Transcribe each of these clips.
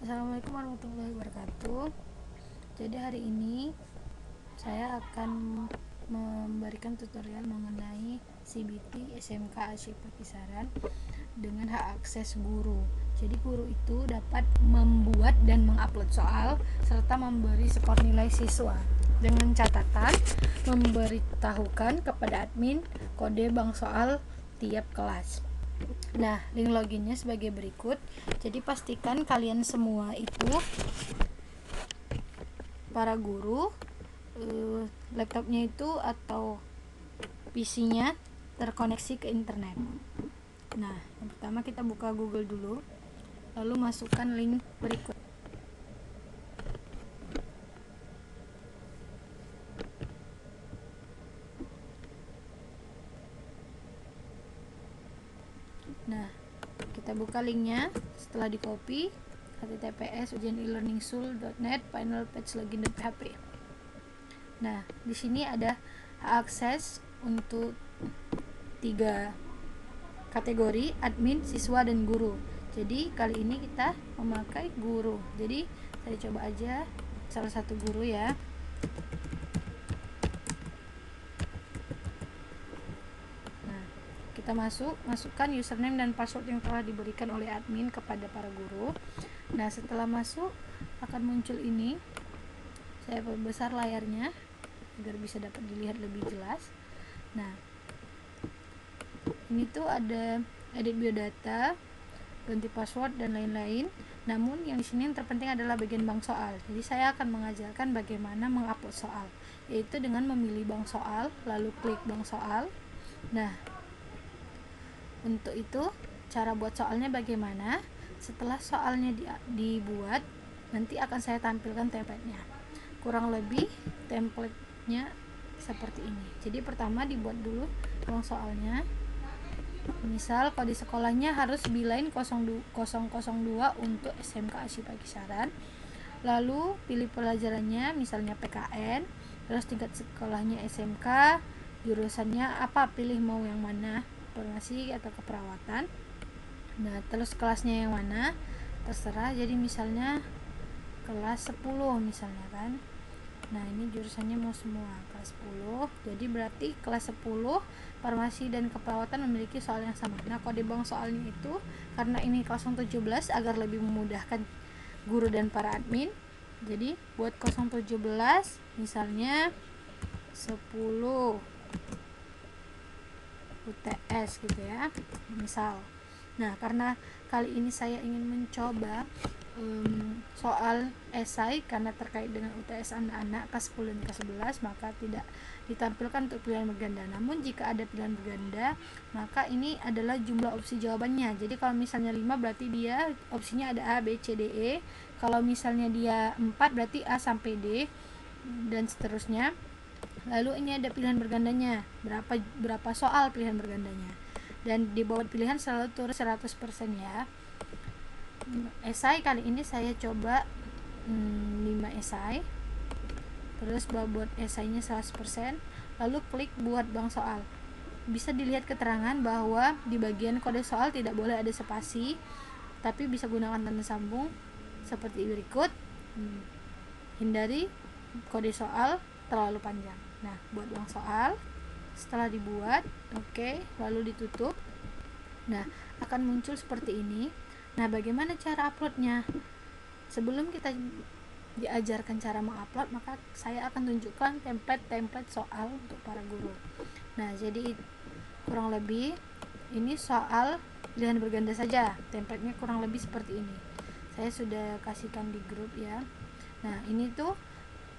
Assalamualaikum warahmatullahi wabarakatuh. Jadi hari ini saya akan memberikan tutorial mengenai CBT SMK Asyifa Kisaran dengan hak akses guru. Jadi guru itu dapat membuat dan mengupload soal serta memberi skor nilai siswa dengan catatan memberitahukan kepada admin kode bank soal tiap kelas. Nah, link loginnya sebagai berikut. Jadi pastikan kalian semua itu para guru laptopnya itu atau PC-nya terkoneksi ke internet. Nah, yang pertama kita buka Google dulu, lalu masukkan link berikut. Nah, kita buka linknya. Setelah di copy, https ujian-elearningsul.net final page login.php. Nah, di sini ada akses untuk 3 kategori: admin, siswa, dan guru. Jadi kali ini kita memakai guru. Jadi saya coba aja salah satu guru ya. Kita masukkan username dan password yang telah diberikan oleh admin kepada para guru. Nah, setelah masuk akan muncul ini. Saya perbesar layarnya agar bisa dapat dilihat lebih jelas. Nah, ini tuh ada edit biodata, ganti password dan lain-lain. Namun yang di sini yang terpenting adalah bagian bank soal. Jadi saya akan mengajarkan bagaimana mengupload soal, yaitu dengan memilih bank soal, lalu klik bank soal. Nah, untuk itu cara buat soalnya bagaimana? Setelah soalnya dibuat, nanti akan saya tampilkan template-nya. Kurang lebih template-nya seperti ini. Jadi pertama dibuat dulu bank soalnya. Misal kode sekolahnya harus Beeline 002 untuk SMK Asyifa Kisaran. Lalu pilih pelajarannya, misalnya PKN, terus tingkat sekolahnya SMK, jurusannya apa, pilih mau yang mana, farmasi atau keperawatan. Nah, terus kelasnya yang mana terserah. Jadi misalnya kelas 10 misalnya kan. Nah, ini jurusannya mau semua kelas 10. Jadi berarti kelas 10 farmasi dan keperawatan memiliki soal yang sama. Nah, kode bank soalnya itu karena ini 017 agar lebih memudahkan guru dan para admin. Jadi buat 017 misalnya 10 UTS gitu ya, misal. Nah, karena kali ini saya ingin mencoba soal esai karena terkait dengan UTS anak-anak kelas 10 dan kelas 11, maka tidak ditampilkan untuk pilihan berganda. Namun jika ada pilihan berganda, maka ini adalah jumlah opsi jawabannya. Jadi kalau misalnya 5 berarti dia opsinya ada A, B, C, D, E. Kalau misalnya dia 4 berarti A sampai D dan seterusnya. Lalu ini ada pilihan bergandanya, berapa soal pilihan bergandanya. Dan di bawah pilihan selalu tulis 100% ya. Esai kali ini saya coba 5 esai. Terus buat esainya 100%, lalu klik buat bank soal. Bisa dilihat keterangan bahwa di bagian kode soal tidak boleh ada spasi, tapi bisa gunakan tanda sambung seperti berikut. Hindari kode soal terlalu panjang. Nah, buat bank soal, setelah dibuat, oke, lalu ditutup. Nah, akan muncul seperti ini. Nah, bagaimana cara uploadnya? Sebelum kita diajarkan cara mengupload, maka saya akan tunjukkan template soal untuk para guru. Nah, jadi kurang lebih ini soal pilihan berganda saja. Template-nya kurang lebih seperti ini. Saya sudah kasihkan di grup ya. Nah, ini tuh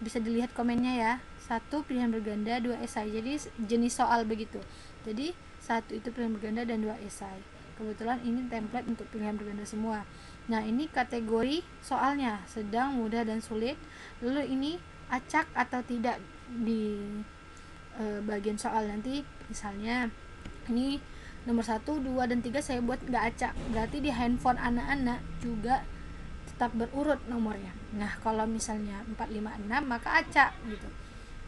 bisa dilihat komennya ya. 1 pilihan berganda, 2 esai. Jadi jenis soal begitu. Jadi 1 itu pilihan berganda dan 2 esai. Kebetulan ini template untuk pilihan berganda semua. Nah, ini kategori soalnya, sedang, mudah, dan sulit. Lalu ini acak atau tidak di bagian soal nanti. Misalnya ini nomor 1, 2, dan 3 saya buat nggak acak. Berarti di handphone anak-anak juga tetap berurut nomornya. Nah, kalau misalnya 4, 5, 6 maka acak gitu.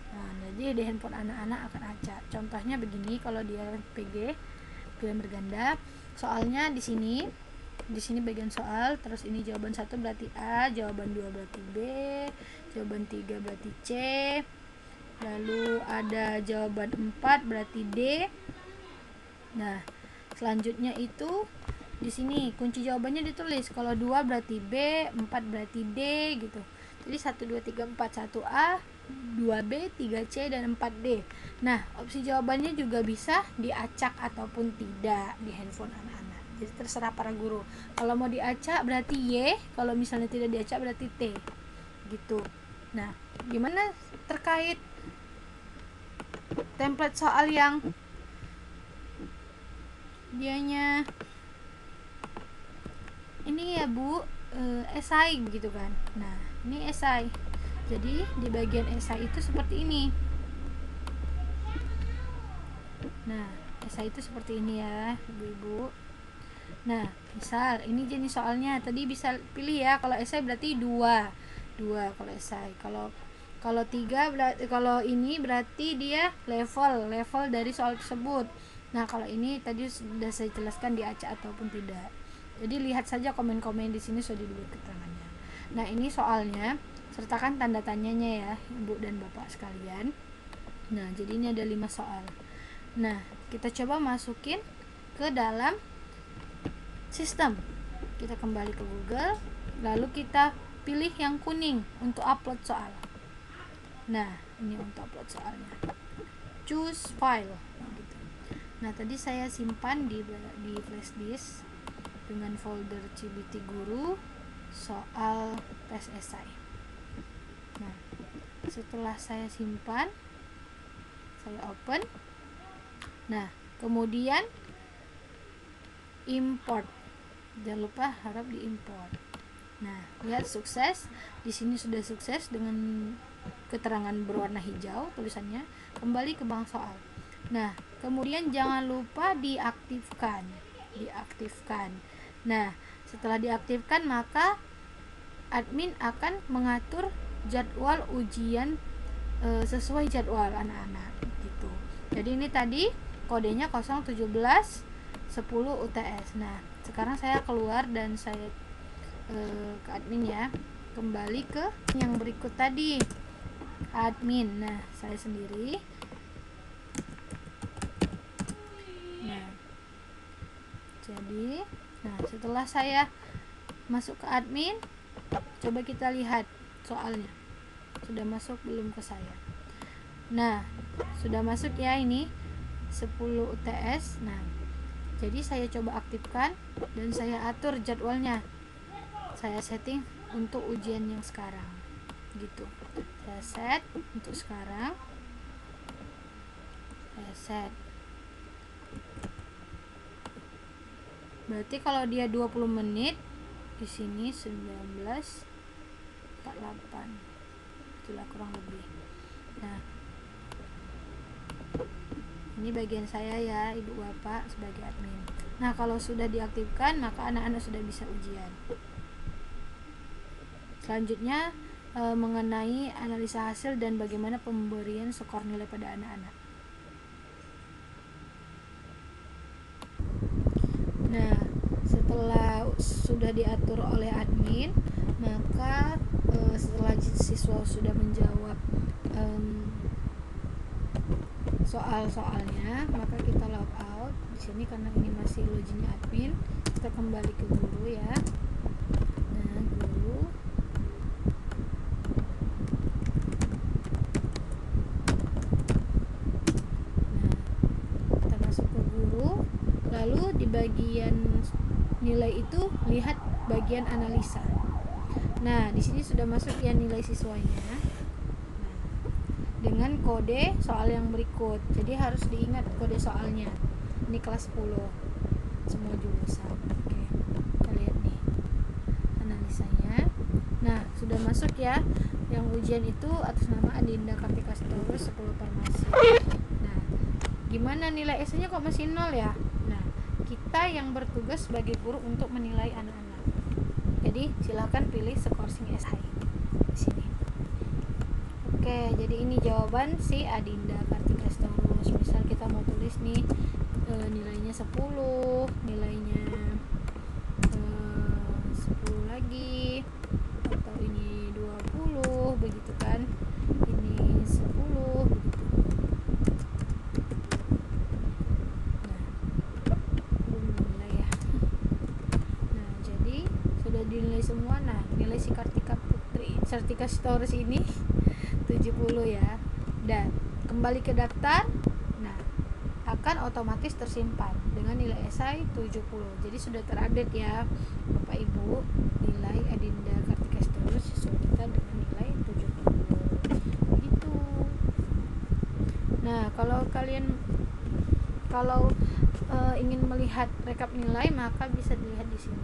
Nah, jadi di handphone anak-anak akan acak. Contohnya begini, kalau dia PG pilihan berganda, soalnya di sini di sini bagian soal, terus ini jawaban 1 berarti A, jawaban 2 berarti B, jawaban 3 berarti C, lalu ada jawaban 4 berarti D. Nah, selanjutnya itu di sini kunci jawabannya ditulis. Kalau 2 berarti B, 4 berarti D gitu. Jadi 1 2 3 4, 1A, 2B, 3C dan 4D. Nah, opsi jawabannya juga bisa diacak ataupun tidak di handphone anak-anak. Jadi terserah para guru. Kalau mau diacak berarti Y, kalau misalnya tidak diacak berarti T. Gitu. Nah, gimana terkait template soal yang dianya ini ya Bu, esai begitu kan. Nah, ini esai. Jadi di bagian esai itu seperti ini. Nah, esai itu seperti ini ya, Ibu-ibu. Nah, misal ini jenis soalnya. Tadi bisa pilih ya, kalau esai berarti 2 kalau esai. Kalau 3 berarti, kalau ini berarti dia level dari soal tersebut. Nah, kalau ini tadi sudah saya jelaskan diacak ataupun tidak. Jadi lihat saja komen-komen di sini sudah dibuat keterangannya. Nah, ini soalnya sertakan tanda tanyanya ya, Ibu dan Bapak sekalian. Nah, jadi ini ada 5 soal. Nah, kita coba masukin ke dalam sistem. Kita kembali ke Google, lalu kita pilih yang kuning untuk upload soal. Nah, ini untuk upload soalnya. Choose file gitu. Nah, tadi saya simpan di flash disk dengan folder CBT Guru soal tes esai. Nah, setelah saya simpan, saya open. Nah, kemudian import. Jangan lupa harap diimport. Nah, lihat sukses. Di sini sudah sukses dengan keterangan berwarna hijau tulisannya. Kembali ke bank soal. Nah, kemudian jangan lupa diaktifkan. Nah, setelah diaktifkan maka admin akan mengatur jadwal ujian sesuai jadwal anak-anak gitu. Jadi ini tadi kodenya 017 10 UTS. Nah, sekarang saya keluar dan saya ke admin ya. Kembali ke yang berikut tadi. Admin. Nah, saya sendiri. Nah, jadi setelah saya masuk ke admin, coba kita lihat soalnya sudah masuk belum ke saya. Nah, sudah masuk ya, ini 10 UTS. Nah, jadi saya coba aktifkan dan saya atur jadwalnya. Saya setting untuk ujian yang sekarang gitu. Saya set untuk sekarang. Saya set. Berarti kalau dia 20 menit, di sini 19:48. Itulah kurang lebih. Nah, ini bagian saya ya, Ibu Bapak sebagai admin. Nah, kalau sudah diaktifkan, maka anak-anak sudah bisa ujian. Selanjutnya mengenai analisa hasil dan bagaimana pemberian skor nilai pada anak-anak. Nah, setelah sudah diatur oleh admin, maka setelah siswa sudah menjawab soal-soalnya, maka kita log out di sini karena ini masih loginnya admin. Kita kembali ke guru ya. Nah, guru. Nah, kita masuk ke guru. Lalu di bagian nilai itu lihat bagian analisa. Nah, di sini sudah masuk ya nilai siswanya. Dengan kode soal yang berikut. Jadi harus diingat kode soalnya. Ini kelas 10 semua jurusan. Oke, kita lihat nih analisanya. Nah, sudah masuk ya. Yang ujian itu atas nama Adinda Kartika Sitorus 10 Farmasi. Nah, gimana nilai esainya kok masih 0 ya? Nah, kita yang bertugas sebagai guru untuk menilai anak-anak. Jadi silakan pilih skorsing esai di sini. Oke, jadi ini jawaban si Adinda Kartika Sitorus. Misal kita mau tulis nih nilainya 10, nilainya nilai semua. Nah, nilai si Kartika Putri Sartika Sitorus ini 70 ya. Dan kembali ke daftar, nah akan otomatis tersimpan dengan nilai esai 70. Jadi sudah terupdate ya Bapak Ibu, nilai Adinda Kartika Sitorus siswa kita dengan nilai 70. Begitu. Nah, kalau kalian ingin melihat rekap nilai, maka bisa dilihat di sini.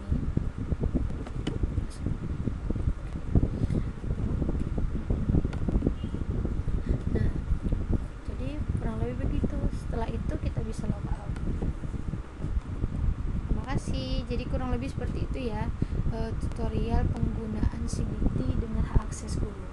Nah, jadi kurang lebih begitu. Setelah itu kita bisa log out. Terima kasih. Jadi kurang lebih seperti itu ya tutorial penggunaan CBT dengan hak akses guru.